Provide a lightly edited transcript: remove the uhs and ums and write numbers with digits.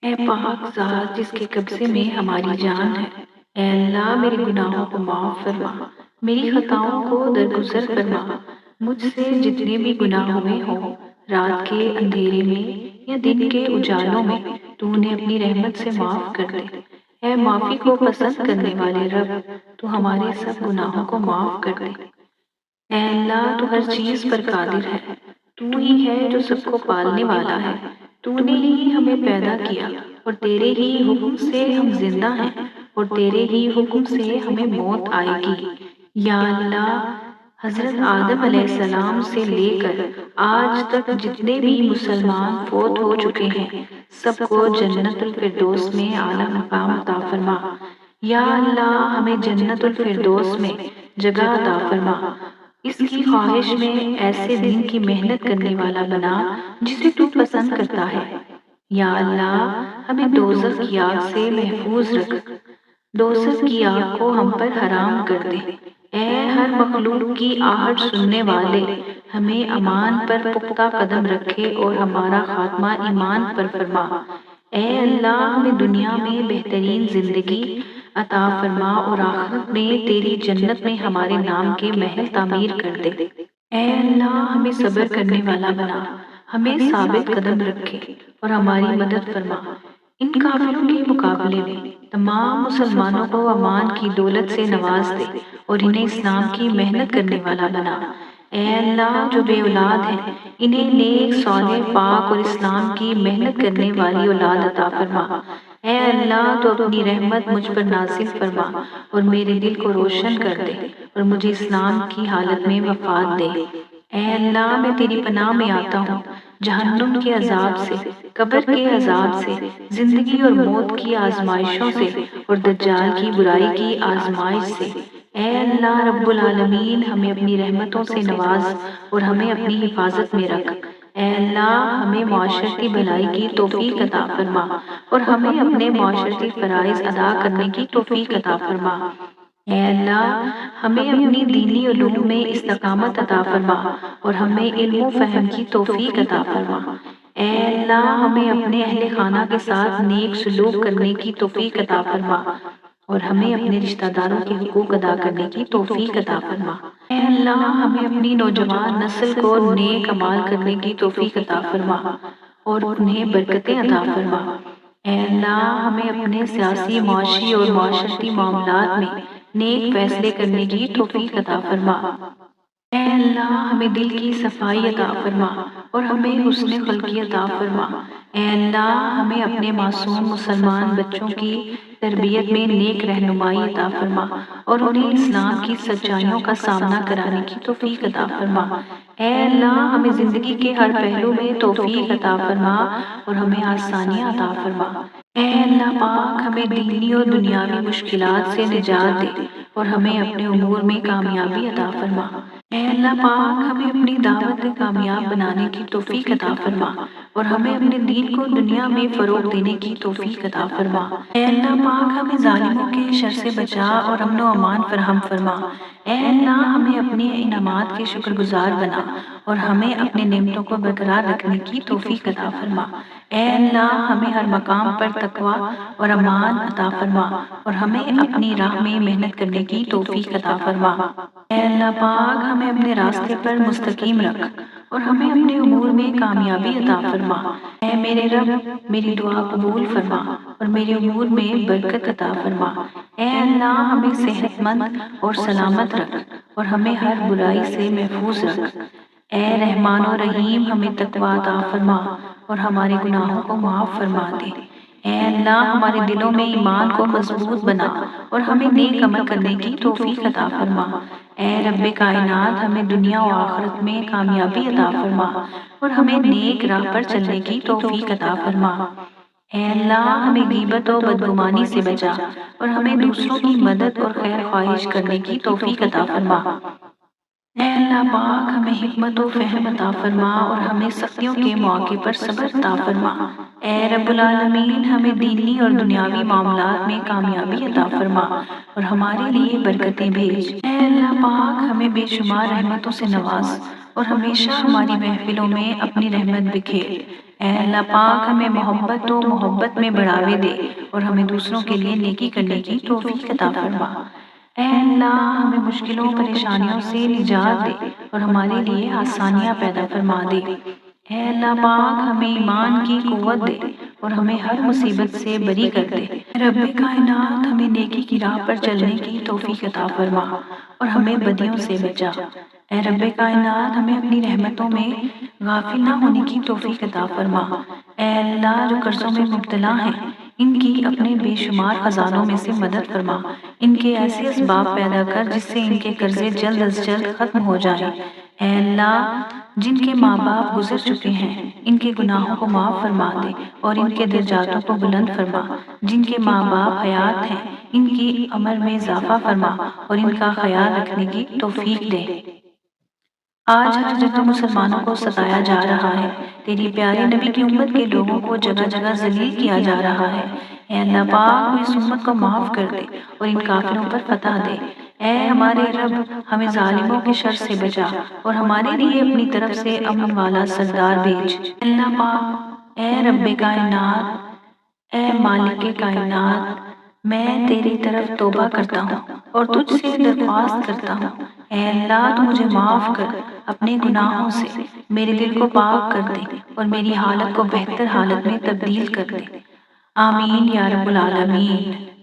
اے پاک ذات جس کے قبضے میں ہماری جان ہے، اے اللہ میرے گناہوں کو معاف فرما، میری خطاؤں کو درگزر فرما، مجھ سے جتنے بھی گناہ ہوئے ہوں، رات کے اندھیرے میں یا دن کے اجالوں میں، تو انہیں اپنی رحمت سے معاف کر دے۔ اے معافی کو پسند کرنے والے رب، تو ہمارے سب گناہوں کو معاف کر دے۔ اے اللہ تو ہر چیز پر قادر ہے، تو ہی ہے جو سب کو پالنے والا ہے، تو نے ہی ہمیں پیدا کیا اور تیرے ہی حکم سے ہم زندہ ہیں اور تیرے ہی حکم سے ہمیں موت آئے گی۔ یا اللہ حضرت آدم علیہ السلام سے لے کر آج تک جتنے بھی مسلمان فوت ہو چکے ہیں، سب کو جنت الفردوس میں اعلیٰ مقام عطا فرما۔ یا اللہ ہمیں جنت الفردوس میں جگہ عطا فرما، اس کی خواہش میں ایسے دن کی محنت کرنے والا بنا جسے تو پسند کرتا ہے۔ یا اللہ ہمیں دوزخ کی آگ سے محفوظ رکھ، دوزخ کی آگ کو ہم پر حرام کر دے۔ اے ہر مخلوق کی آہٹ سننے والے، ہمیں امان پر پختہ قدم رکھے اور ہمارا خاتمہ ایمان پر فرما۔ اے اللہ ہمیں دنیا میں بہترین زندگی عطا فرما اور آخرت میں تیری جنت میں ہمارے نام کے محل تعمیر کر دے۔ اے اللہ ہمیں صبر کرنے والا بنا، ہمیں ثابت قدم رکھے اور ہماری مدد فرما۔ ان کافروں کے مقابلے میں تمام مسلمانوں کو امان کی دولت سے نواز دے اور انہیں اسلام کی محنت کرنے والا بنا۔ اے اللہ جو بے اولاد ہیں، انہیں نیک صالح پاک اور اسلام کی محنت کرنے والی اولاد عطا فرما۔ اے اللہ تو اپنی رحمت مجھ پر نازل فرما اور میرے دل کو روشن کر دے اور مجھے اسلام کی حالت میں وفات دے۔ اے اللہ میں تیری پناہ میں آتا ہوں جہنم کے عذاب سے، قبر کے عذاب سے، زندگی اور موت کی آزمائشوں سے اور دجال کی برائی کی آزمائش سے۔ اے اللہ رب العالمین ہمیں اپنی رحمتوں سے نواز اور ہمیں اپنی حفاظت میں رکھ۔ اے اللہ ہمیں معاشرتی بھلائی کی توفیق عطا فرما اور ہمیں اپنے معاشرتی فرائض ادا کرنے کی توفیق عطا فرما۔ اے اللہ ہمیں اپنی دینی علوم میں استقامت عطا فرما اور ہمیں علم و فہم کی توفیق عطا فرما۔ اے اللہ ہمیں اپنے اہل خانہ کے ساتھ نیک سلوک کرنے کی توفیق عطا فرما اور ہمیں اپنے رشتہ داروں کے حقوق ادا کرنے کی توفیق عطا فرما۔ اے اللہ ہمیں اپنی نوجوان نسل کو نیک اعمال کرنے کی توفیق عطا فرما اور انہیں برکتیں عطا فرما۔ اے اللہ ہمیں اپنے سیاسی، معاشی اور معاشرتی معاملات میں نیک فیصلے کرنے کی توفیق عطا فرما۔ اے اللہ ہمیں دل کی صفائی عطا فرما اور ہمیں حسن خلقی عطا فرما۔ اے اللہ ہمیں اپنے معصوم مسلمان بچوں کی تربیت میں نیک رہنمائی عطا فرما اور انہیں اسلام کی سچائیوں کا سامنا کرانے کی توفیق عطا فرما۔ اے اللہ ہمیں زندگی کے ہر پہلو میں توفیق عطا فرما اور ہمیں آسانیاں عطا فرما۔ اے اللہ پاک ہمیں دینی اور دنیاوی مشکلات سے نجات دے اور ہمیں اپنے امور میں کامیابی عطا فرما۔ اے اللہ پاک ہمیں اپنی دعوت کامیاب بنانے کی توفیق عطا فرما اور ہمیں اپنے دین کو دنیا میں فروغ دینے کی توفیق عطا فرما۔ اے اللہ پاک ہمیں ظالموں کے شر سے بچا اور امن و امان فراہم فرما۔ اے اللہ ہمیں اپنے انعامات کے شکر گزار بنا اور ہمیں اپنے نعمتوں کو برقرار رکھنے کی توفیق عطا فرما۔ اے اللہ ہمیں ہر مقام پر تقوی اور امان عطا فرما اور ہمیں اپنی راہ میں محنت کرنے کی توفیق عطا فرما۔ اے اللہ پاک ہمیں اپنے راستے پر مستقیم رکھ اور ہمیں اپنے امور میں کامیابی عطا فرما۔ اے میرے رب میری دعا قبول فرما اور میرے امور میں برکت عطا فرما۔ اے اللہ ہمیں صحت مند اور سلامت رکھ اور ہمیں ہر برائی سے محفوظ رکھ۔ اے رحمان و رحیم ہمیں تقوی عطا فرما اور ہمارے گناہوں کو معاف فرما دے۔ اے اللہ ہمارے دلوں میں ایمان کو مضبوط بنا اور ہمیں نیک عمل کرنے کی توفیق عطا فرما۔ اے رب کائنات ہمیں دنیا و آخرت میں کامیابی عطا فرما اور ہمیں نیک راہ پر چلنے کی توفیق عطا فرما۔ اے اللہ ہمیں غیبت و بدگمانی سے بچا اور ہمیں دوسروں کی مدد اور خیر خواہش کرنے کی توفیق عطا فرما۔ اے اللہ پاک ہمیں حکمت و فہم عطا فرما اور ہمیں سختیوں کے موقع پر صبر عطا فرما۔ اے رب العالمین ہمیں دینی اور دنیاوی معاملات میں کامیابی عطا فرما اور ہمارے لیے برکتیں بھیج۔ اے اللہ پاک ہمیں بے شمار رحمتوں سے نواز اور ہمیشہ ہماری محفلوں میں اپنی رحمت بکھیر۔ اے اللہ پاک ہمیں محبت میں بڑھاوے دے اور ہمیں دوسروں کے لیے نیکی کرنے کی توفیق عطا فرما۔ اے اللہ ہمیں مشکلوں پریشانیوں سے نجات دے اور ہمارے لیے آسانیاں پیدا فرما دے۔ اے اللہ پاک ہمیں ایمان کی قوت دے اور ہمیں ہر مصیبت سے بری کر دے۔ اے رب کائنات ہمیں نیکی کی راہ پر چلنے کی توفیق عطا فرما اور ہمیں بدیوں سے بچا۔ اے رب کائنات ہمیں اپنی رحمتوں میں غافل نہ ہونے کی توفیق عطا فرما۔ اے اللہ جو قرضوں میں مبتلا ہیں ان کی اپنے بے شمار خزانوں میں سے مدد فرما۔ ان کے ایسے اسباب پیدا کر جس سے ان کے قرضے جلد از جلد ختم ہو جائیں۔ اے اللہ جن کے ماں باپ گزر چکے ہیں ان کے گناہوں کو معاف فرما دے اور ان کے درجاتوں کو بلند فرما۔ جن کے ماں باپ حیات ہیں ان کی عمر میں اضافہ فرما اور ان کا خیال رکھنے کی توفیق دے۔ آج ہر جگہ مسلمانوں کو ستایا جا رہا ہے۔ تیری پیارے نبی کی امت کے لوگوں کو جگہ جگہ ذلیل کیا جا رہا ہے۔ اے اللہ پاک اس امت کو معاف کر دے اور ان کافروں پر فتح دے۔ اے ہمارے رب ہمیں ظالموں کے شر سے بچا اور ہمارے لیے اپنی طرف سے امن والا سردار بھیج۔ اے اللہ پاک، اے رب کائنات، اے مالک کائنات، میں تیری طرف توبہ کرتا ہوں اور تجھ سے درخواست کرتا ہوں۔ اے اللہ تو مجھے معاف کر، اپنے گناہوں سے میرے دل کو پاک کر دے اور میری حالت کو بہتر حالت میں تبدیل کر دے۔ آمین یا رب العالمین۔